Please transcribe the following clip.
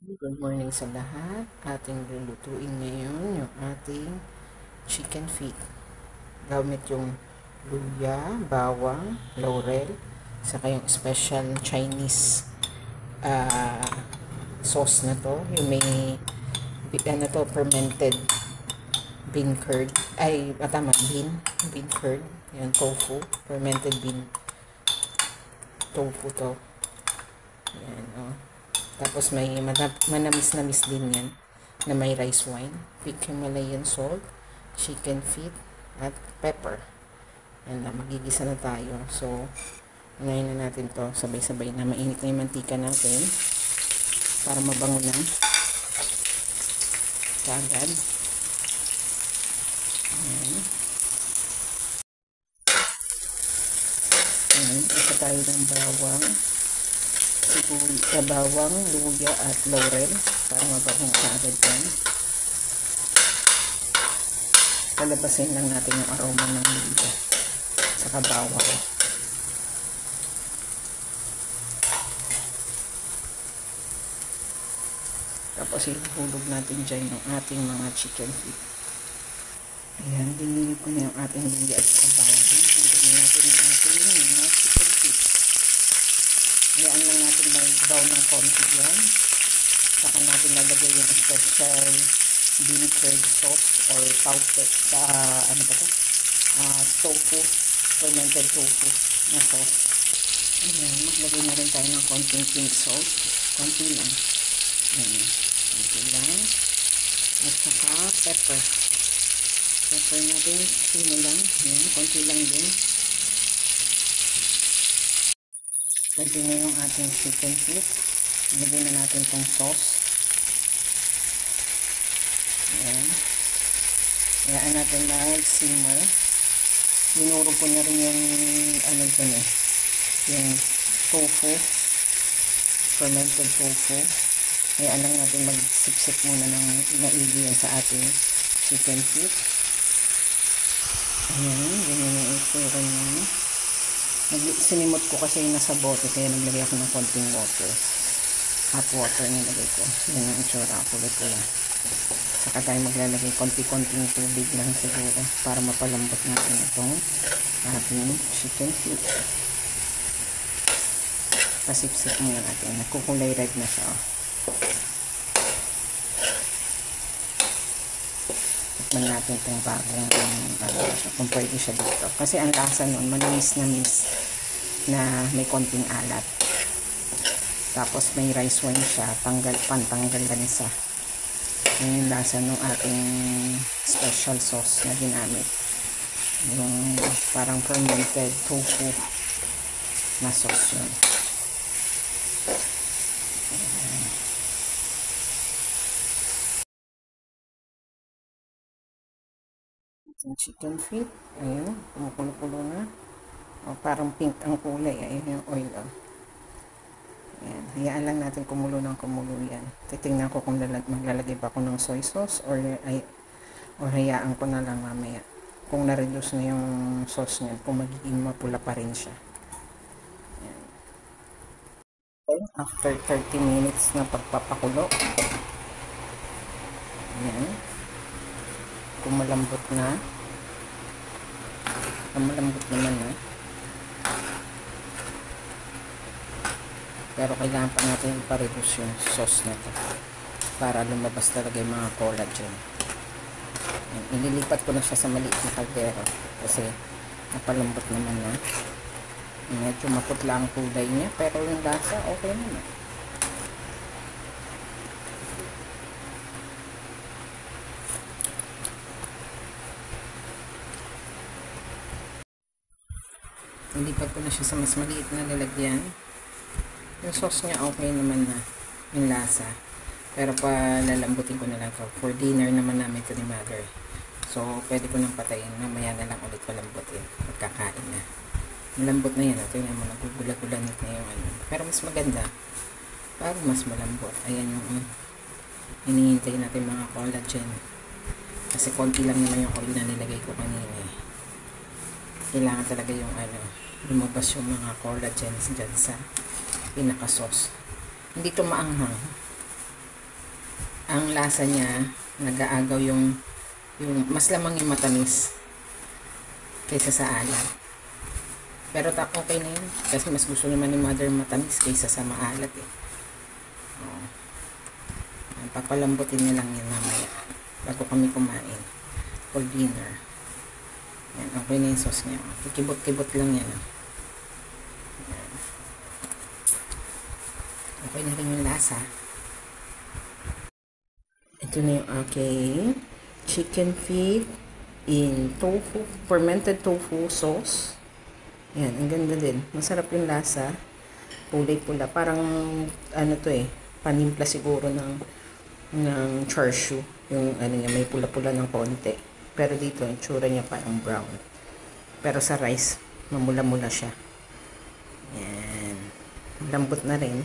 Good morning sa lahat. Ating lulutuin ngayon yung ating chicken feet. Gamit yung luya, bawang, laurel, saka yung special Chinese ah, sauce na to. Yung may ano to, fermented bean curd. Ay, tama, bean curd. Yung tofu, fermented bean tofu to. Yan, oh. Tapos may manamis-namis din yan na may rice wine, thick Himalayan salt, chicken feet, at pepper. And magigisa na tayo. So, unahin na natin to sabay-sabay na mainit na yung mantika natin para mabango na kaagad. Ayan. Ayan. Isa tayo ng bawang, bawang, luya at laurel para mabango kaagad yan. Palabasin lang natin yung aroma ng luya saka bawang. Tapos ihulog natin dyan yung ating mga chicken feet. Ayan, dinilip ko na yung ating luya at bawang. Hulog na natin yung ating mga chicken feet. Ayan lang natin mag-brown ng konti yan. Saka natin lalagay yung special bean curd sauce or taupe sa ano ba ito? Tofu, fermented tofu na sauce. Ayan, maglagay na rin tayo ng konting pink salt. Konti lang. Ayan, konti lang. At saka pepper. Pepper natin, sino lang. Ayan, konti lang din. Pwede na yung ating chicken feet. Ilagay na natin tong sauce. Ayan. Hayaan natin mag-simmer. Dinuro ko na rin yung ano dyan eh. Yung tofu. Fermented tofu. Hayaan lang natin magsip-sip muna ng maigi yan sa ating chicken feet. Ayan. Ganyan yung itsura niya. Sinimot ko kasi nasa bote kaya naglagay ako ng konting water. Hot water nilagay ko. Yan ang itsura ko dito lang. Saka tayo maglalagay konti-konting tubig lang siguro para mapalambot natin itong ating chicken feet. Pasipsip muna natin. Nagkukulay red na siya. Tikman natin itong bagong kung pwede siya dito. Kasi ang lasa nun, manamis-namis na may konting alat. Tapos may rice wine siya, pantanggal lansa. Yun yung lasa ng ating special sauce na ginamit. Yung parang fermented tofu na sauce yun. Yung chicken feet, ayun, kumukulo-kulo na. O, parang pink ang kulay, ayun yung oil. Ayan, hayaan lang natin kumulo ng kumulo yan. Titingnan ko kung maglalagay ba ako ng soy sauce or hayaan ko na lang mamaya. Kung na-reduce na yung sauce niyan, kung magiging mapula pa rin siya. Ayan. Okay, after 30 minutes na pagpapakulo, ayan, kung malambot na, malambot naman na, pero kailangan pa natin ipa-reduce yung sauce na to para lumabas talaga yung mga collagen. Inilipat ko na siya sa maliit na kaldero kasi napalambot naman na. Medyo maputla ang kulay niya pero yung lasa okay naman. Inilipat ko na siya sa mas maliit na lalagyan. Yung sauce niya okay naman na yung lasa. Pero palalambutin ko na lang to. For dinner naman namin ito ni mother. So, pwede ko nang patayin. Mamaya na lang ulit palambutin. Magkakain na. Malambot na yan. Ito yung nagugula-gulanit na yung ano. Pero mas maganda. Parang mas malambot. Ayan yung hinihintay natin mga collagen. Kasi konti lang naman yung oil na nilagay ko kanina. Kailangan talaga yung ano, lumabas yung mga collagens dyan sa pinaka-sauce. Hindi ito maanghang. ang lasa niya, nag-aagaw yung mas lamang yung matamis kaysa sa alat. Pero okay na yun. Kasi mas gusto naman ni mother matamis kaysa sa maalat eh. Oh. Papalambutin na lang yan mamaya bago kami kumain for dinner. Yan, okay na yung sauce niya. Kikibot-kibot lang yan. Yan. Okay na rin yung lasa. Ito na yung aking chicken feet in tofu, fermented tofu sauce. Yan, ang ganda din. Masarap yung lasa. Kulay pula. Parang, ano to eh, panimpla siguro ng char siu. Yung ano niya, may pula-pula ng konti. Pero dito, yung tsura niya parang brown. Pero sa rice, mamula-mula siya. Yan. Lambot na rin.